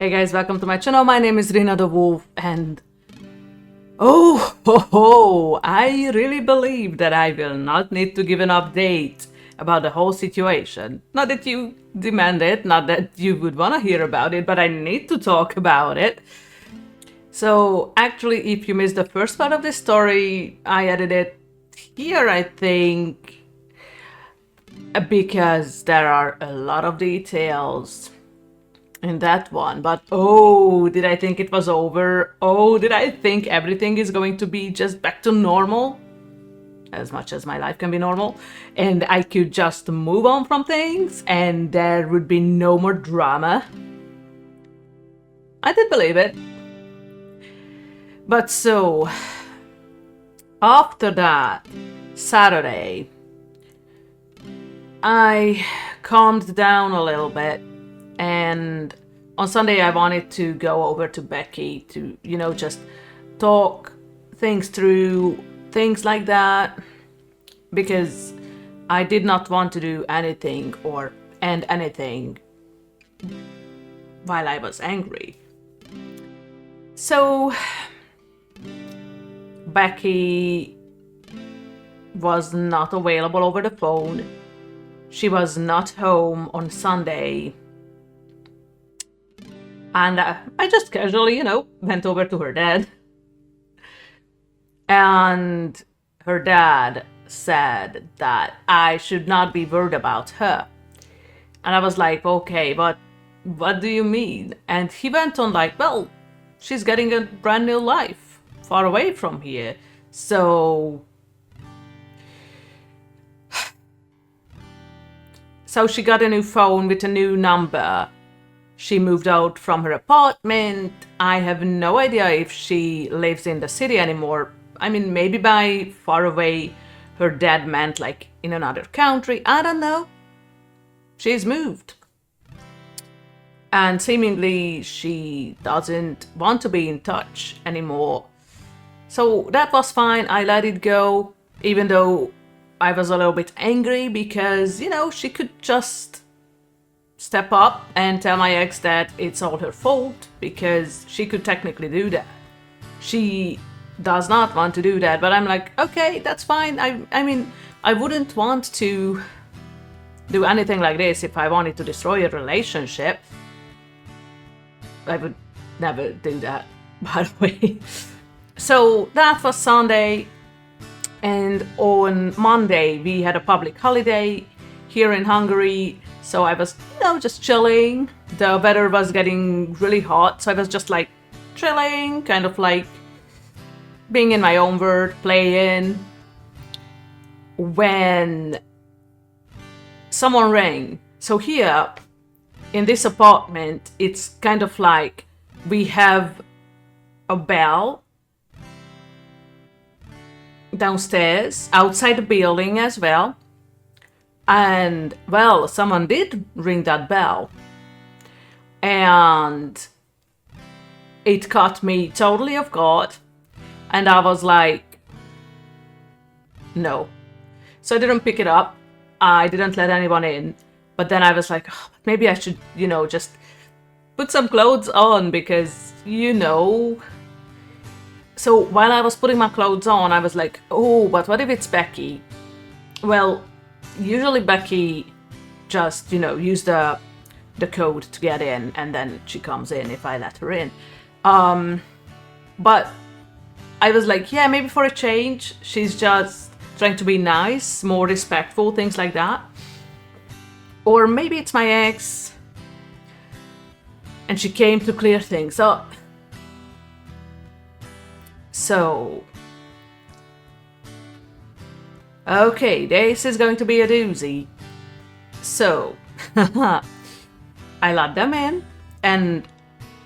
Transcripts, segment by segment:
Hey guys, welcome to my channel. My name is Rina the Wolf and I really believe that I will not need to give an update about the whole situation. Not that you demand it, not that you would want to hear about it, but I need to talk about it. So actually, if you missed the first part of the story, I added it here, I think, because there are a lot of details in that one. But did I think it was over? Did I think everything is going to be just back to normal? As much as my life can be normal. And I could just move on from things and there would be no more drama. I did believe it. But so, after that Saturday, I calmed down a little bit. And on Sunday, I wanted to go over to Becky to, just talk things through, things like that, because I did not want to do anything or end anything while I was angry. So, Becky was not available over the phone. She was not home on Sunday. And I just casually, went over to her dad. And her dad said that I should not be worried about her. And I was like, okay, but what do you mean? And he went on like, well, she's getting a brand new life far away from here. So she got a new phone with a new number. She moved out from her apartment. I have no idea if she lives in the city anymore. I mean, maybe by far away, her dad meant like in another country. I don't know. She's moved. And seemingly she doesn't want to be in touch anymore. So that was fine. I let it go, even though I was a little bit angry because, she could just step up and tell my ex that it's all her fault, because she could technically do that. She does not want to do that, but I'm like, okay, that's fine. I mean, I wouldn't want to do anything like this if I wanted to destroy a relationship. I would never do that, by the way. So that was Sunday, and on Monday we had a public holiday here in Hungary. So I was, just chilling. The weather was getting really hot, so I was just like chilling, kind of like being in my own world, playing, when someone rang. So here, in this apartment, it's kind of like we have a bell downstairs, outside the building as well. And, well, someone did ring that bell. And it caught me totally off guard. And I was like, no. So I didn't pick it up. I didn't let anyone in. But then I was like, maybe I should, just put some clothes on because, So while I was putting my clothes on, I was like, but what if it's Becky? Well, usually Becky just, use the code to get in, and then she comes in if I let her in. But I was like, yeah, maybe for a change, she's just trying to be nice, more respectful, things like that. Or maybe it's my ex, and she came to clear things up. So, okay, this is going to be a doozy. So, I let them in, and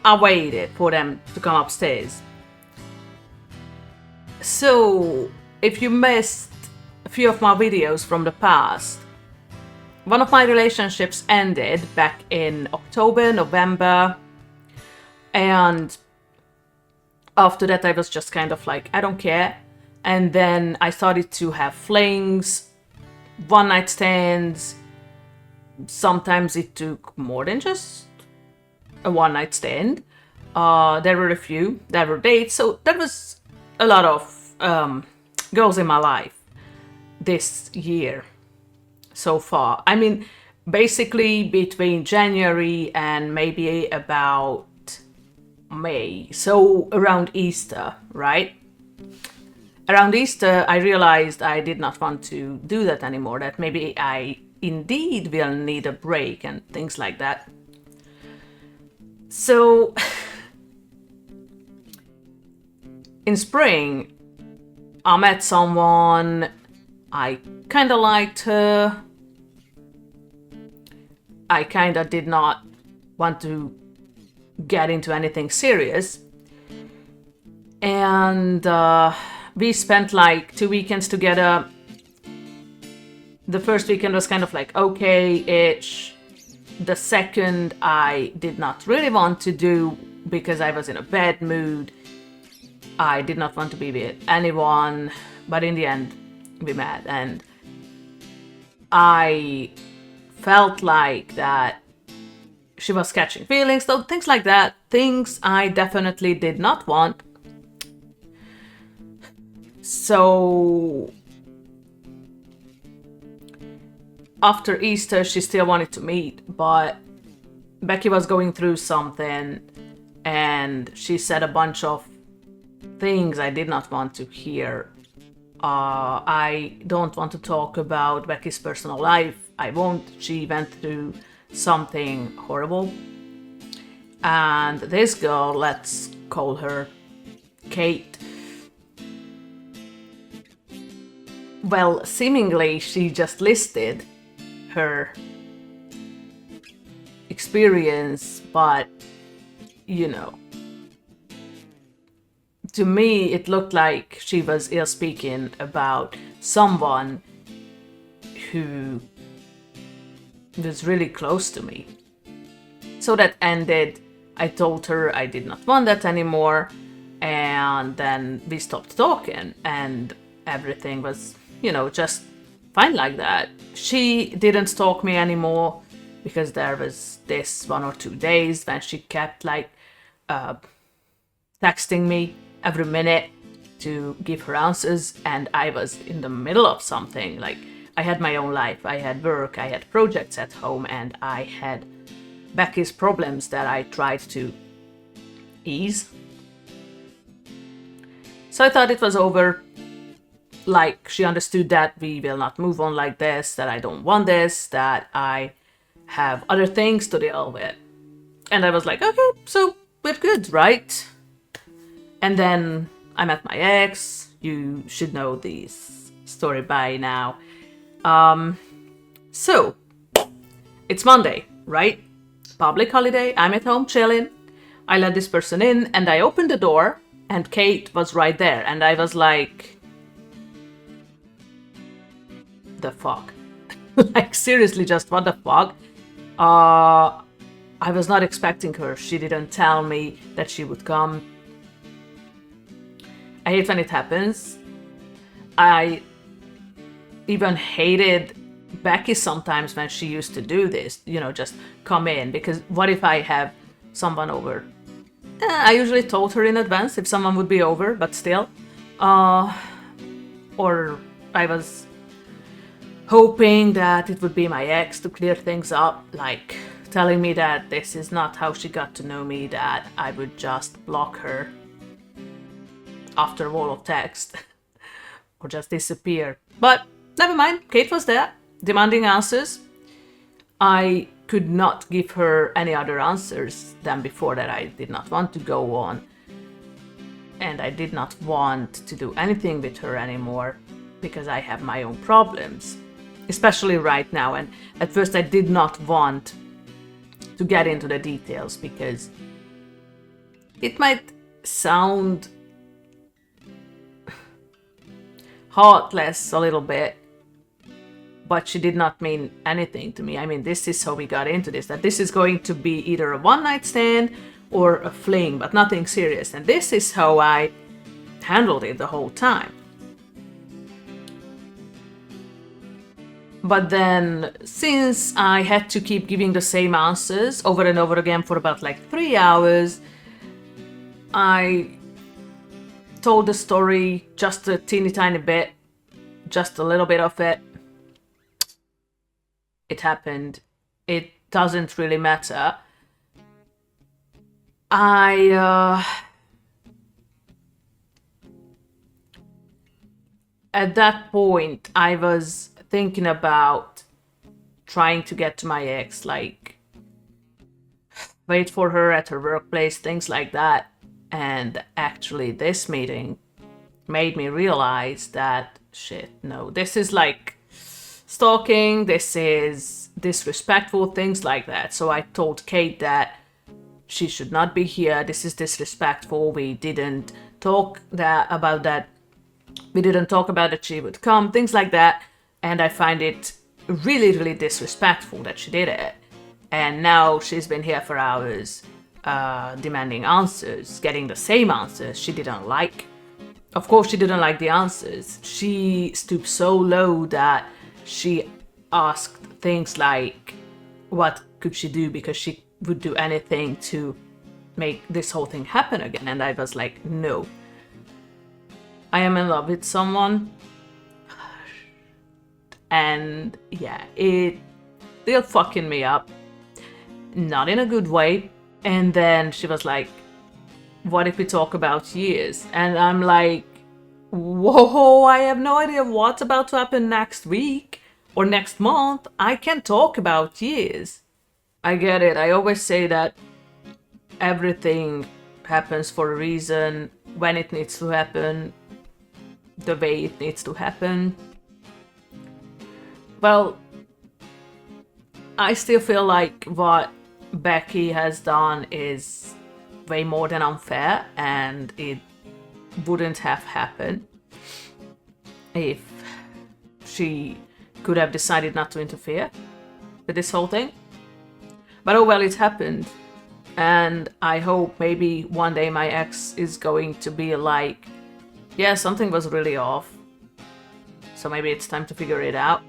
I waited for them to come upstairs. So, if you missed a few of my videos from the past, one of my relationships ended back in October, November, and after that I was just kind of like, I don't care. And then I started to have flings, one night stands. Sometimes it took more than just a one night stand. There were a few, there were dates, so there was a lot of girls in my life this year so far. I mean, basically between January and maybe about May, so around Easter, right? Around Easter, I realized I did not want to do that anymore, that maybe I indeed will need a break and things like that. So, in spring, I met someone, I kinda liked her. I kinda did not want to get into anything serious. And we spent like 2 weekends together. The first weekend was kind of like okay-ish. The second I did not really want to do because I was in a bad mood. I did not want to be with anyone, but in the end we met, and I felt like that she was catching feelings, so things like that, things I definitely did not want. So after Easter, she still wanted to meet, but Becky was going through something and she said a bunch of things I did not want to hear. I don't want to talk about Becky's personal life. I won't. She went through something horrible. And this girl, let's call her Kate, well, seemingly she just listed her experience, but you know, to me it looked like she was ill speaking about someone who was really close to me. So that ended. I told her I did not want that anymore, and then we stopped talking, and everything was, just fine like that. She didn't stalk me anymore because there was this 1 or 2 days when she kept texting me every minute to give her answers, and I was in the middle of something. Like, I had my own life, I had work, I had projects at home, and I had Becky's problems that I tried to ease. So I thought it was over. Like, she understood that we will not move on like this, that I don't want this, that I have other things to deal with. And I was like, okay, so we're good, right? And then I met my ex. You should know this story by now. So, it's Monday, right? Public holiday, I'm at home chilling. I let this person in and I opened the door and Kate was right there. And I was like, the fuck? Like, seriously, just what the fuck? I was not expecting her. She didn't tell me that she would come. I hate when it happens. I even hated Becky sometimes when she used to do this, just come in, because what if I have someone over? I usually told her in advance if someone would be over, but still. Or I was hoping that it would be my ex to clear things up, like telling me that this is not how she got to know me, that I would just block her after a wall of text or just disappear. But never mind, Kate was there, demanding answers. I could not give her any other answers than before, that I did not want to go on. And I did not want to do anything with her anymore because I have my own problems, especially right now. And at first I did not want to get into the details because it might sound heartless a little bit, but she did not mean anything to me. I mean, this is how we got into this, that this is going to be either a one-night stand or a fling, but nothing serious. And this is how I handled it the whole time. But then, since I had to keep giving the same answers over and over again for about like 3 hours, I told the story just a teeny tiny bit, just a little bit of it. It happened. It doesn't really matter. At that point, I was thinking about trying to get to my ex, like wait for her at her workplace, things like that. And actually, this meeting made me realize that shit, no, this is like stalking, this is disrespectful, things like that. So I told Kate that she should not be here. This is disrespectful. We didn't talk about that. We didn't talk about that she would come, things like that. And I find it really, really disrespectful that she did it. And now she's been here for hours, demanding answers, getting the same answers she didn't like. Of course, she didn't like the answers. She stooped so low that she asked things like, what could she do? Because she would do anything to make this whole thing happen again. And I was like, no. I am in love with someone. And yeah, they're fucking me up. Not in a good way. And then she was like, what if we talk about years? And I'm like, whoa, I have no idea what's about to happen next week or next month. I can't talk about years. I get it. I always say that everything happens for a reason, when it needs to happen, the way it needs to happen. Well, I still feel like what Becky has done is way more than unfair, and it wouldn't have happened if she could have decided not to interfere with this whole thing. But oh well, it happened. And I hope maybe one day my ex is going to be like, yeah, something was really off. So maybe it's time to figure it out.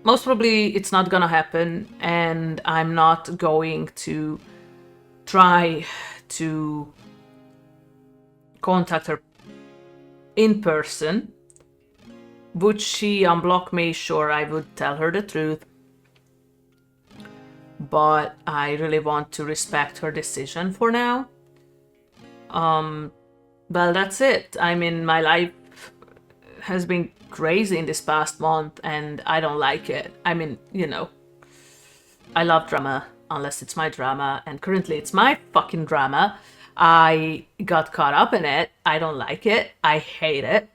Most probably it's not gonna happen, and I'm not going to try to contact her in person. Would she unblock me? Sure, I would tell her the truth. But I really want to respect her decision for now. Well, that's it. I mean, my life has been crazy in this past month, and I don't like it. I mean, you know, I love drama, unless it's my drama, and currently it's my fucking drama. I got caught up in it. I don't like it. I hate it.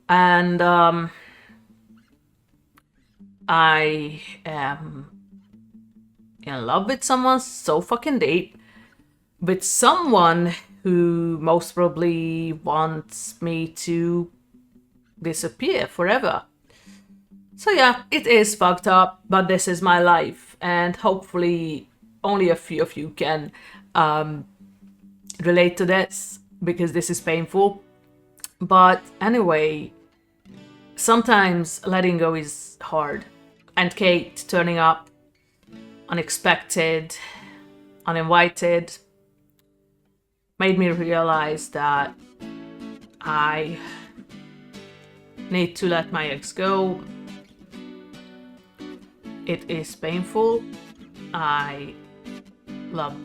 And I am in love with someone so fucking deep, with someone who most probably wants me to disappear forever. So yeah, it is fucked up, but this is my life, and hopefully only a few of you can relate to this, because this is painful. But anyway, sometimes letting go is hard, and Kate turning up unexpected, uninvited, made me realize that I need to let my ex go. It is painful. I love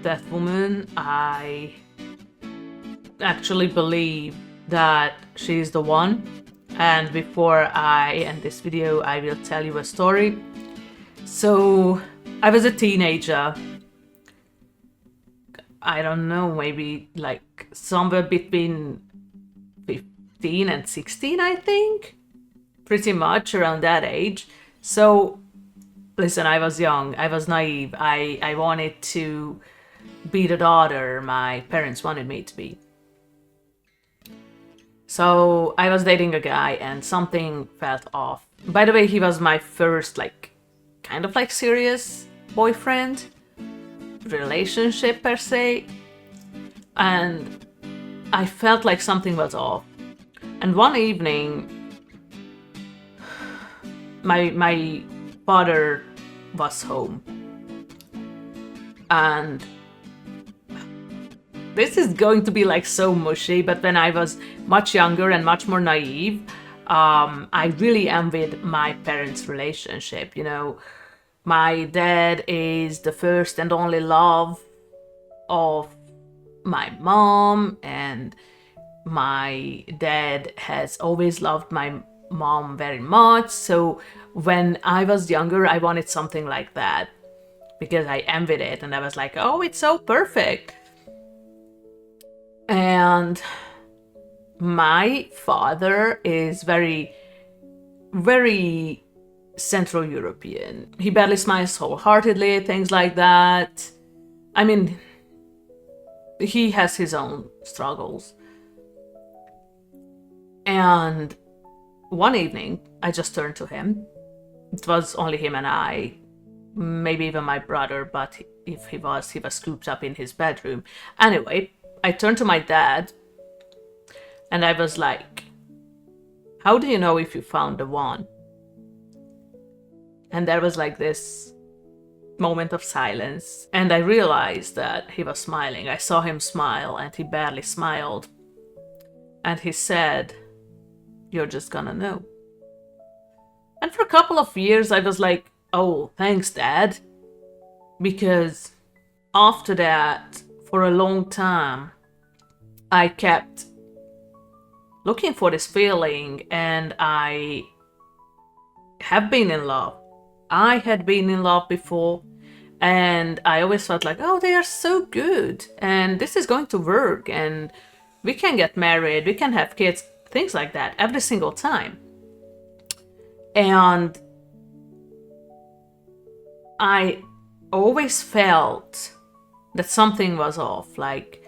that woman. I actually believe that she's the one. And before I end this video, I will tell you a story. So, I was a teenager. I don't know, maybe like somewhere between 15 and 16, I think. Pretty much around that age. So, listen, I was young, I was naive, I wanted to be the daughter my parents wanted me to be. So I was dating a guy and something felt off. By the way, he was my first, like, kind of like serious boyfriend, relationship per se. And I felt like something was off. And one evening, my father was home. And this is going to be like so mushy, but when I was much younger and much more naive, I really envied my parents' relationship. You know, my dad is the first and only love of my mom, and my dad has always loved my mom very much. So when I was younger, I wanted something like that because I envied it, and I was like, oh, it's so perfect. And my father is very, very Central European. He barely smiles wholeheartedly, things like that. I mean, he has his own struggles. And one evening, I just turned to him. It was only him and I, maybe even my brother, but if he was cooped up in his bedroom. Anyway, I turned to my dad and I was like, how do you know if you found the one? And there was like this moment of silence, and I realized that he was smiling. I saw him smile, and he barely smiled. And he said, you're just gonna know. And for a couple of years, I was like, oh, thanks, Dad. Because after that, for a long time, I kept looking for this feeling, and I have been in love. I had been in love before, and I always felt like, oh, they are so good, and this is going to work, and we can get married, we can have kids, things like that, every single time. And I always felt that something was off, like,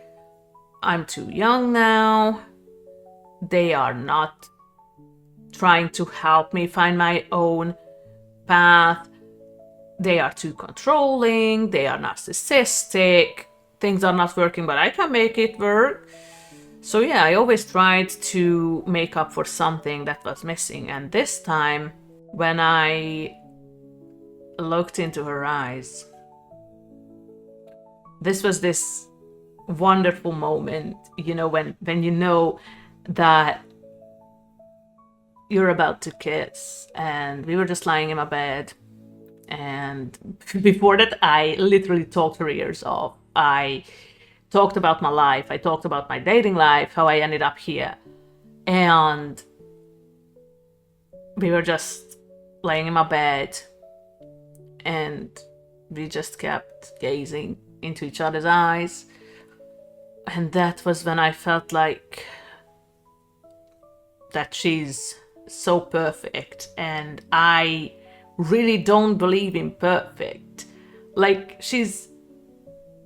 I'm too young now, they are not trying to help me find my own path, they are too controlling, they are narcissistic, things are not working, but I can make it work. So yeah, I always tried to make up for something that was missing. And this time, when I looked into her eyes, this was this wonderful moment, you know, when you know that you're about to kiss. And we were just lying in my bed, and before that I literally talked her ears off. I talked about my life, I talked about my dating life, how I ended up here, and we were just laying in my bed, and we just kept gazing into each other's eyes. And that was when I felt like that she's so perfect, and I really don't believe in perfect. Like, she's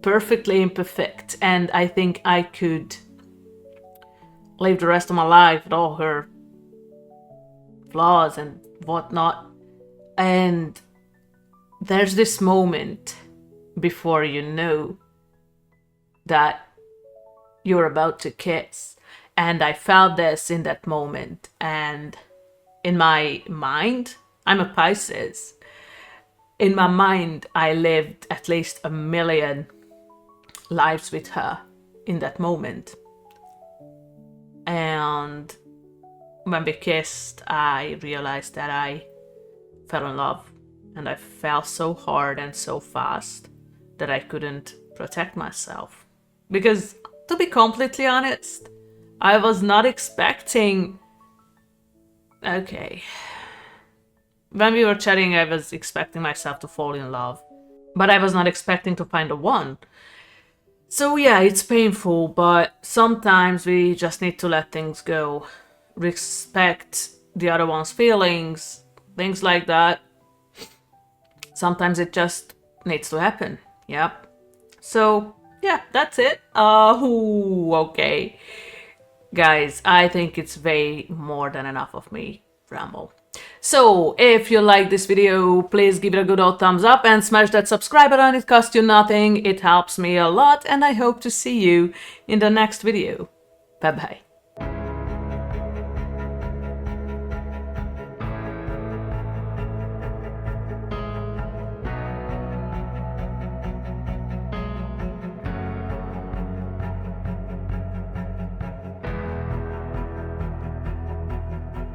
perfectly imperfect, and I think I could live the rest of my life with all her flaws and whatnot. And there's this moment before you know that you're about to kiss. And I felt this in that moment. And in my mind, I'm a Pisces. In my mind, I lived at least 1 million lives with her in that moment. And when we kissed, I realized that I fell in love. And I fell so hard and so fast that I couldn't protect myself. Because, to be completely honest, I was not expecting... Okay. When we were chatting, I was expecting myself to fall in love. But I was not expecting to find the one. So yeah, it's painful, but sometimes we just need to let things go. Respect the other one's feelings, things like that. Sometimes it just needs to happen. Yep. So yeah, that's it. Okay. Guys, I think it's way more than enough of me ramble. So, if you like this video, please give it a good old thumbs up and smash that subscribe button. It costs you nothing, it helps me a lot, and I hope to see you in the next video. Bye bye.